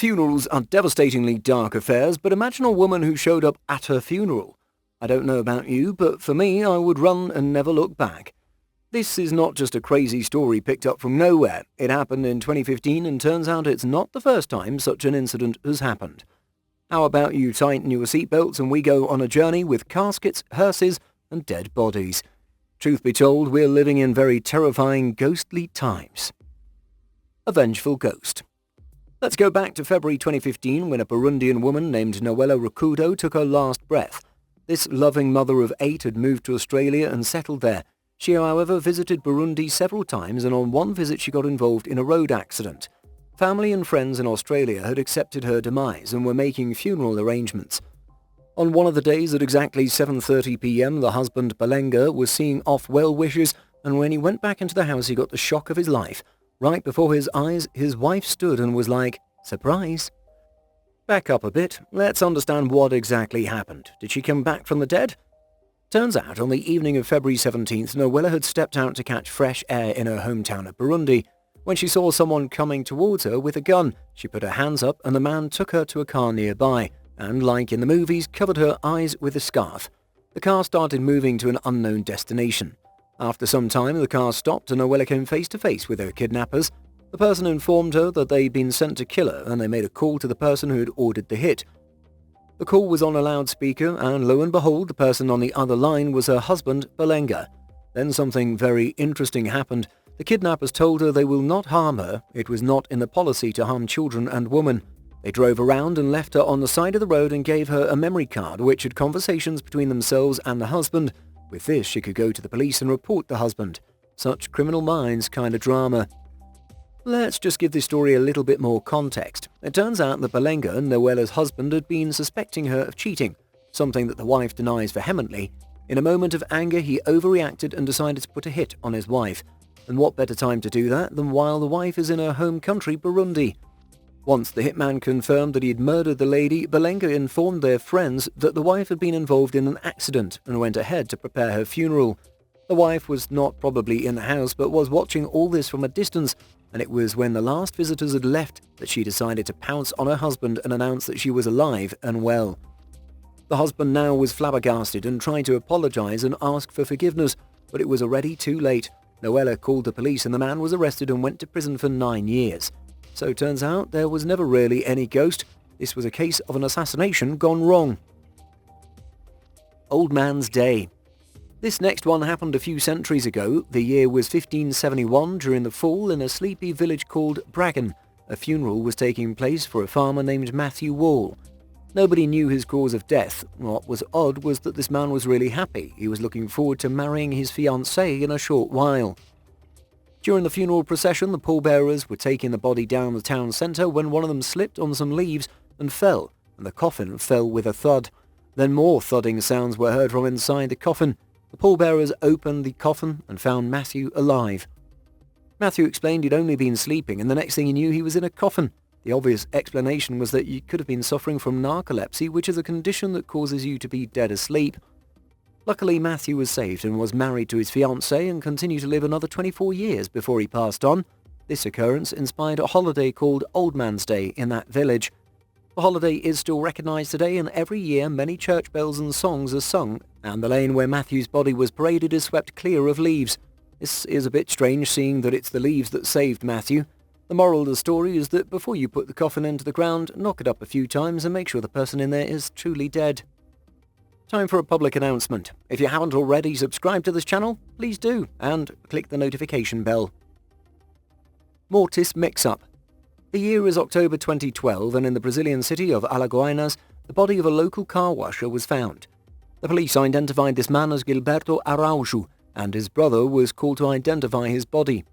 Funerals are devastatingly dark affairs, but imagine a woman who showed up at her funeral. I don't know about you, but for me, I would run and never look back. This is not just a crazy story picked up from nowhere. It happened in 2015 and turns out it's not the first time such an incident has happened. How about you tighten your seatbelts and we go on a journey with caskets, hearses and dead bodies? Truth be told, we're living in very terrifying, ghostly times. A vengeful ghost. Let's go back to February 2015 when a Burundian woman named Noella Rukudo took her last breath. This loving mother of 8 had moved to Australia and settled there. She, however, visited Burundi several times, and on one visit she got involved in a road accident. Family and friends in Australia had accepted her demise and were making funeral arrangements. On one of the days at exactly 7:30 p.m, the husband Boggler was seeing off well wishes, and when he went back into the house he got the shock of his life. Right before his eyes, his wife stood and was like, "Surprise." Back up a bit. Let's understand what exactly happened. Did she come back from the dead? Turns out, on the evening of February 17th, Noella had stepped out to catch fresh air in her hometown of Burundi. When she saw someone coming towards her with a gun, she put her hands up and the man took her to a car nearby and, like in the movies, covered her eyes with a scarf. The car started moving to an unknown destination. After some time, the car stopped and Noella came face to face with her kidnappers. The person informed her that they'd been sent to kill her and they made a call to the person who had ordered the hit. The call was on a loudspeaker and lo and behold, the person on the other line was her husband, Boggler. Then something very interesting happened. The kidnappers told her they will not harm her. It was not in the policy to harm children and women. They drove around and left her on the side of the road and gave her a memory card which had conversations between themselves and the husband. With this, she could go to the police and report the husband. Such Criminal Minds kind of drama. Let's just give this story a little bit more context. It turns out that Boggler, Noella's husband, had been suspecting her of cheating, something that the wife denies vehemently. In a moment of anger, he overreacted and decided to put a hit on his wife. And what better time to do that than while the wife is in her home country, Burundi? Once the hitman confirmed that he had murdered the lady, Boggler informed their friends that the wife had been involved in an accident and went ahead to prepare her funeral. The wife was not probably in the house but was watching all this from a distance, and it was when the last visitors had left that she decided to pounce on her husband and announce that she was alive and well. The husband now was flabbergasted and tried to apologize and ask for forgiveness, but it was already too late. Noella called the police and the man was arrested and went to prison for 9 years. So it turns out there was never really any ghost. This was a case of an assassination gone wrong. Old Man's Day. This next one happened a few centuries ago. The year was 1571. During the fall, in a sleepy village called Braggan, a funeral was taking place for a farmer named Matthew Wall. Nobody knew his cause of death. What was odd was that this man was really happy. He was looking forward to marrying his fiancée in a short while. During the funeral procession, the pallbearers were taking the body down the town centre when one of them slipped on some leaves and fell, and the coffin fell with a thud. Then more thudding sounds were heard from inside the coffin. The pallbearers opened the coffin and found Matthew alive. Matthew explained he'd only been sleeping, and the next thing he knew he was in a coffin. The obvious explanation was that he could have been suffering from narcolepsy, which is a condition that causes you to be dead asleep. Luckily, Matthew was saved and was married to his fiancée and continued to live another 24 years before he passed on. This occurrence inspired a holiday called Old Man's Day in that village. The holiday is still recognised today, and every year many church bells and songs are sung, and the lane where Matthew's body was paraded is swept clear of leaves. This is a bit strange, seeing that it's the leaves that saved Matthew. The moral of the story is that before you put the coffin into the ground, knock it up a few times and make sure the person in there is truly dead. Time for a public announcement. If you haven't already subscribed to this channel, please do, and click the notification bell. Mortise mix-up. The year is October 2012, and in the Brazilian city of Alagoas, the body of a local car washer was found. The police identified this man as Gilberto Araújo, and his brother was called to identify his body.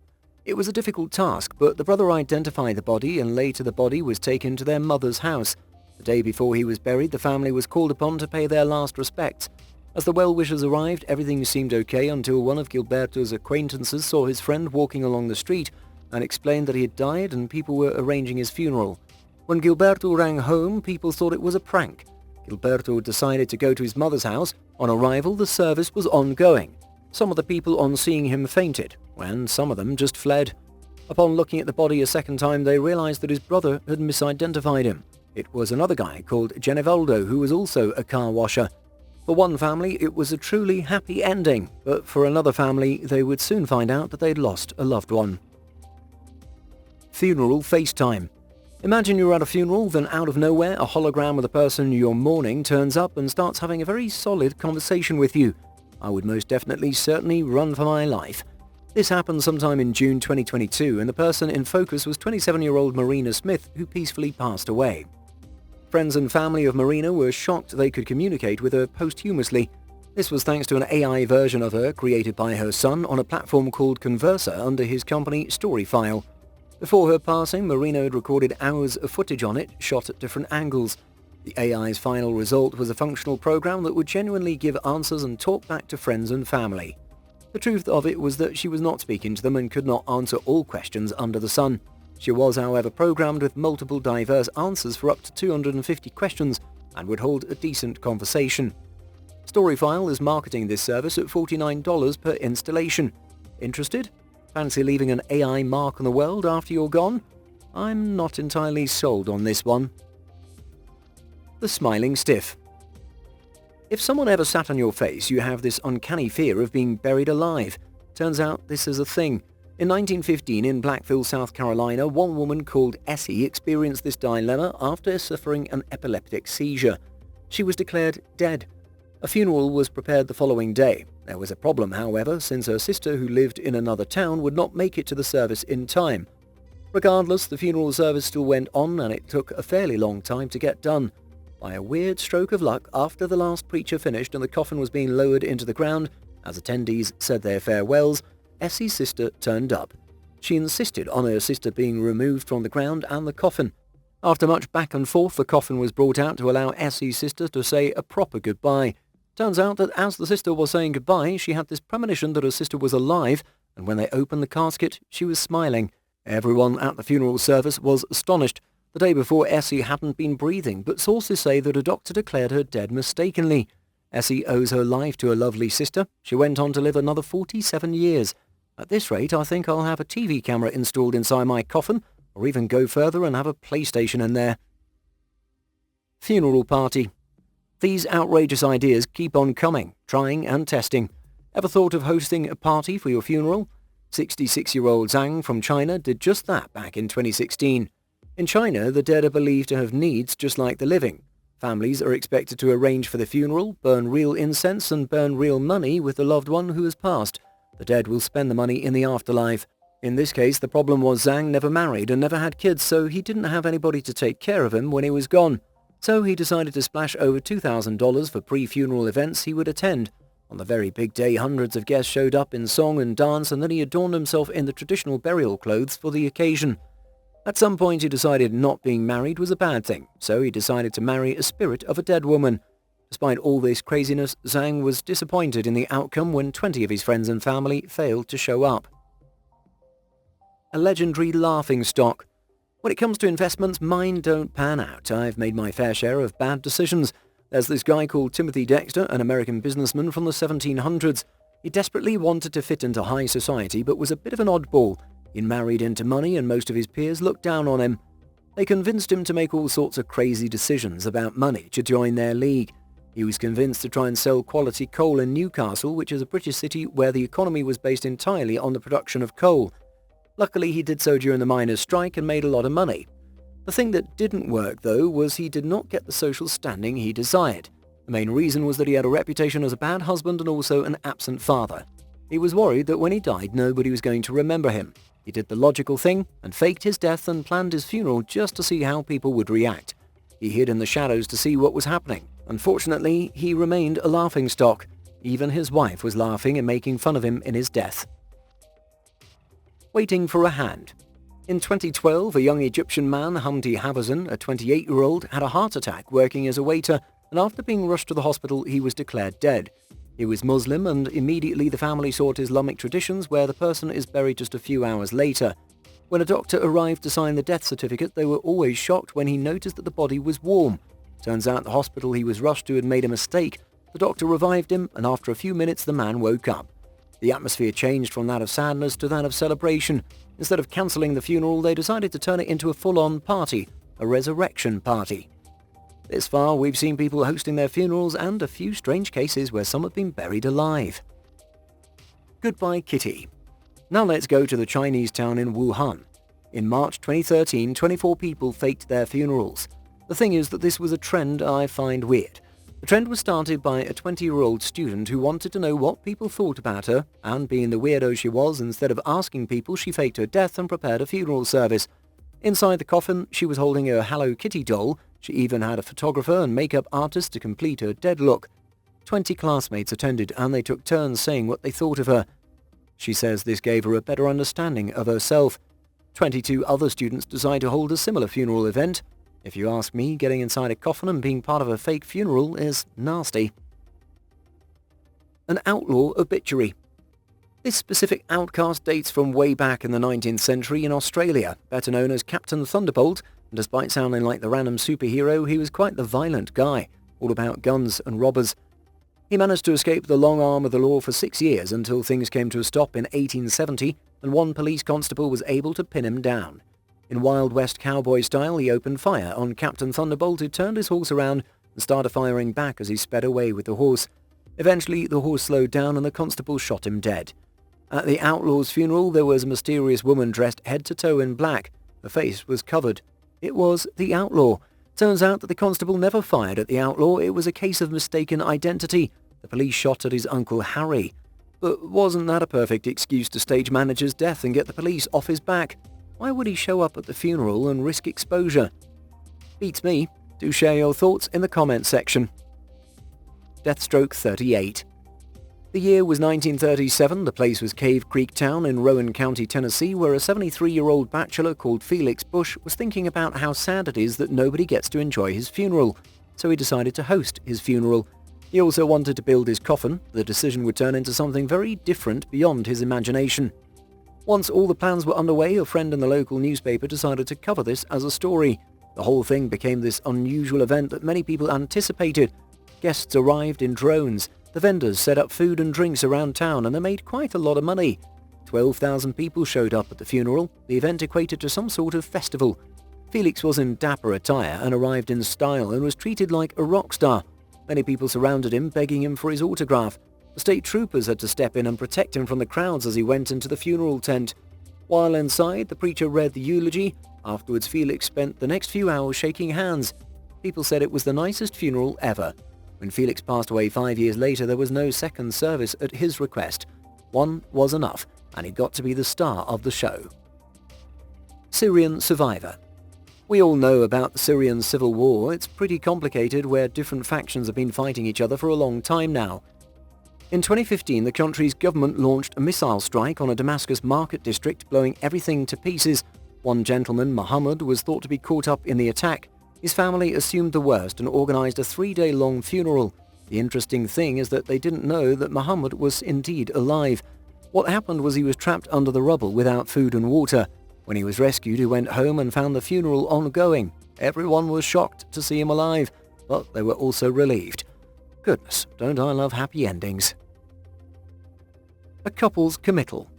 It was a difficult task, but the brother identified the body, and later the body was taken to their mother's house. The day before he was buried, the family was called upon to pay their last respects. As the well-wishers arrived, everything seemed okay until one of Gilberto's acquaintances saw his friend walking along the street and explained that he had died and people were arranging his funeral. When Gilberto rang home, people thought it was a prank. Gilberto decided to go to his mother's house. On arrival, the service was ongoing. Some of the people on seeing him fainted, and some of them just fled. Upon looking at the body a second time, they realized that his brother had misidentified him. It was another guy called Genevaldo who was also a car washer. For one family, it was a truly happy ending, but for another family, they would soon find out that they'd lost a loved one. Funeral FaceTime. Imagine you're at a funeral, then out of nowhere, a hologram of the person you're mourning turns up and starts having a very solid conversation with you. I would most definitely certainly run for my life. This happened sometime in June 2022, and the person in focus was 27-year-old Marina Smith, who peacefully passed away. Friends and family of Marina were shocked they could communicate with her posthumously. This was thanks to an AI version of her created by her son on a platform called Conversa under his company Storyfile. Before her passing, Marina had recorded hours of footage on it, shot at different angles. The AI's final result was a functional program that would genuinely give answers and talk back to friends and family. The truth of it was that she was not speaking to them and could not answer all questions under the sun. She was, however, programmed with multiple diverse answers for up to 250 questions and would hold a decent conversation. Storyfile is marketing this service at $49 per installation. Interested? Fancy leaving an AI mark on the world after you're gone? I'm not entirely sold on this one. The smiling stiff. If someone ever sat on your face, you have this uncanny fear of being buried alive. Turns out this is a thing. In 1915 in Blackville, South Carolina, one woman called Essie experienced this dilemma after suffering an epileptic seizure. She was declared dead. A funeral was prepared the following day. There was a problem, however, since her sister, who lived in another town, would not make it to the service in time. Regardless, the funeral service still went on, and it took a fairly long time to get done. By a weird stroke of luck, after the last preacher finished and the coffin was being lowered into the ground, as attendees said their farewells, Essie's sister turned up. She insisted on her sister being removed from the ground and the coffin. After much back and forth, the coffin was brought out to allow Essie's sister to say a proper goodbye. Turns out that as the sister was saying goodbye, she had this premonition that her sister was alive, and when they opened the casket, she was smiling. Everyone at the funeral service was astonished. The day before, Essie hadn't been breathing, but sources say that a doctor declared her dead mistakenly. Essie owes her life to her lovely sister. She went on to live another 47 years. At this rate, I think I'll have a TV camera installed inside my coffin, or even go further and have a PlayStation in there. Funeral party. These outrageous ideas keep on coming, trying and testing. Ever thought of hosting a party for your funeral? 66-year-old Zhang from China did just that back in 2016. In China, the dead are believed to have needs just like the living. Families are expected to arrange for the funeral, burn real incense and burn real money with the loved one who has passed. The dead will spend the money in the afterlife. In this case, the problem was Zhang never married and never had kids, so he didn't have anybody to take care of him when he was gone. So he decided to splash over $2,000 for pre-funeral events he would attend. On the very big day, hundreds of guests showed up in song and dance, and then he adorned himself in the traditional burial clothes for the occasion. At some point he decided not being married was a bad thing, so he decided to marry a spirit of a dead woman. Despite all this craziness, Zhang was disappointed in the outcome when 20 of his friends and family failed to show up. A legendary laughing stock. When it comes to investments, mine don't pan out. I've made my fair share of bad decisions. There's this guy called Timothy Dexter, an American businessman from the 1700s. He desperately wanted to fit into high society, but was a bit of an oddball. He married into money, and most of his peers looked down on him. They convinced him to make all sorts of crazy decisions about money to join their league. He was convinced to try and sell quality coal in Newcastle, which is a British city where the economy was based entirely on the production of coal. Luckily, he did so during the miners' strike and made a lot of money. The thing that didn't work, though, was he did not get the social standing he desired. The main reason was that he had a reputation as a bad husband and also an absent father. He was worried that when he died, nobody was going to remember him. He did the logical thing and faked his death and planned his funeral just to see how people would react. He hid in the shadows to see what was happening. Unfortunately, he remained a laughingstock. Even his wife was laughing and making fun of him in his death. Waiting for a hand. In 2012, a young Egyptian man, Hamdi Havazan, a 28-year-old, had a heart attack working as a waiter, and after being rushed to the hospital, he was declared dead. He was Muslim, and immediately the family sought Islamic traditions where the person is buried just a few hours later. When a doctor arrived to sign the death certificate, they were always shocked when he noticed that the body was warm. Turns out the hospital he was rushed to had made a mistake. The doctor revived him, and after a few minutes the man woke up. The atmosphere changed from that of sadness to that of celebration. Instead of cancelling the funeral, they decided to turn it into a full-on party, a resurrection party. This far, we've seen people hosting their funerals and a few strange cases where some have been buried alive. Goodbye Kitty. Now let's go to the Chinese town in Wuhan. In March 2013, 24 people faked their funerals. The thing is that this was a trend I find weird. The trend was started by a 20-year-old student who wanted to know what people thought about her, and being the weirdo she was, instead of asking people, she faked her death and prepared a funeral service. Inside the coffin, she was holding a Hello Kitty doll. She even had a photographer and makeup artist to complete her dead look. 20 classmates attended, and they took turns saying what they thought of her. She says this gave her a better understanding of herself. 22 other students decided to hold a similar funeral event. If you ask me, getting inside a coffin and being part of a fake funeral is nasty. An outlaw obituary. This specific outcast dates from way back in the 19th century in Australia, better known as Captain Thunderbolt, and despite sounding like the random superhero, he was quite the violent guy, all about guns and robbers. He managed to escape the long arm of the law for 6 years until things came to a stop in 1870, and one police constable was able to pin him down. In Wild West cowboy style, he opened fire on Captain Thunderbolt, who turned his horse around and started firing back as he sped away with the horse. Eventually, the horse slowed down and the constable shot him dead. At the outlaw's funeral, there was a mysterious woman dressed head to toe in black. Her face was covered. It was the outlaw. Turns out that the constable never fired at the outlaw. It was a case of mistaken identity. The police shot at his uncle Harry. But wasn't that a perfect excuse to stage manager's death and get the police off his back? Why would he show up at the funeral and risk exposure? Beats me. Do share your thoughts in the comments section. Deathstroke 38. The year was 1937. The place was Cave Creek Town in Rowan County, Tennessee, where a 73-year-old bachelor called Felix Bush was thinking about how sad it is that nobody gets to enjoy his funeral. So he decided to host his funeral. He also wanted to build his coffin. The decision would turn into something very different beyond his imagination. Once all the plans were underway, a friend in the local newspaper decided to cover this as a story. The whole thing became this unusual event that many people anticipated. Guests arrived in drones. The vendors set up food and drinks around town, and they made quite a lot of money. 12,000 people showed up at the funeral. The event equated to some sort of festival. Felix was in dapper attire and arrived in style and was treated like a rock star. Many people surrounded him, begging him for his autograph. The state troopers had to step in and protect him from the crowds as he went into the funeral tent. While inside, the preacher read the eulogy. Afterwards, Felix spent the next few hours shaking hands. People said it was the nicest funeral ever. When Felix passed away 5 years later, there was no second service at his request. One was enough, and he got to be the star of the show. Syrian Survivor. We all know about the Syrian civil war. It's pretty complicated, where different factions have been fighting each other for a long time now. In 2015, the country's government launched a missile strike on a Damascus market district, blowing everything to pieces. One gentleman, Muhammad, was thought to be caught up in the attack. His family assumed the worst and organized a 3-day-long funeral. The interesting thing is that they didn't know that Muhammad was indeed alive. What happened was he was trapped under the rubble without food and water. When he was rescued, he went home and found the funeral ongoing. Everyone was shocked to see him alive, but they were also relieved. Goodness, don't I love happy endings. A couple's committal.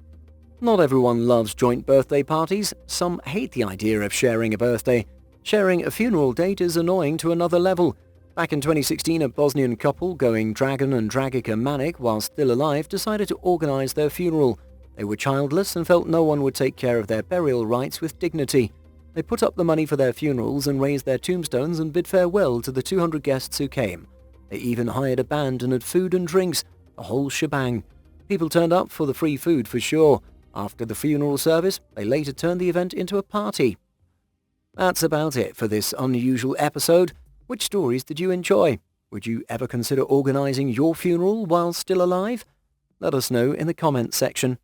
Not everyone loves joint birthday parties. Some hate the idea of sharing a birthday. Sharing a funeral date is annoying to another level. Back in 2016, a Bosnian couple going dragon and dragica manic while still alive decided to organize their funeral. They were childless and felt no one would take care of their burial rites with dignity. They put up the money for their funerals and raised their tombstones and bid farewell to the 200 guests who came. They even hired a band and had food and drinks, a whole shebang. People turned up for the free food for sure. After the funeral service, they later turned the event into a party. That's about it for this unusual episode. Which stories did you enjoy? Would you ever consider organizing your funeral while still alive? Let us know in the comments section.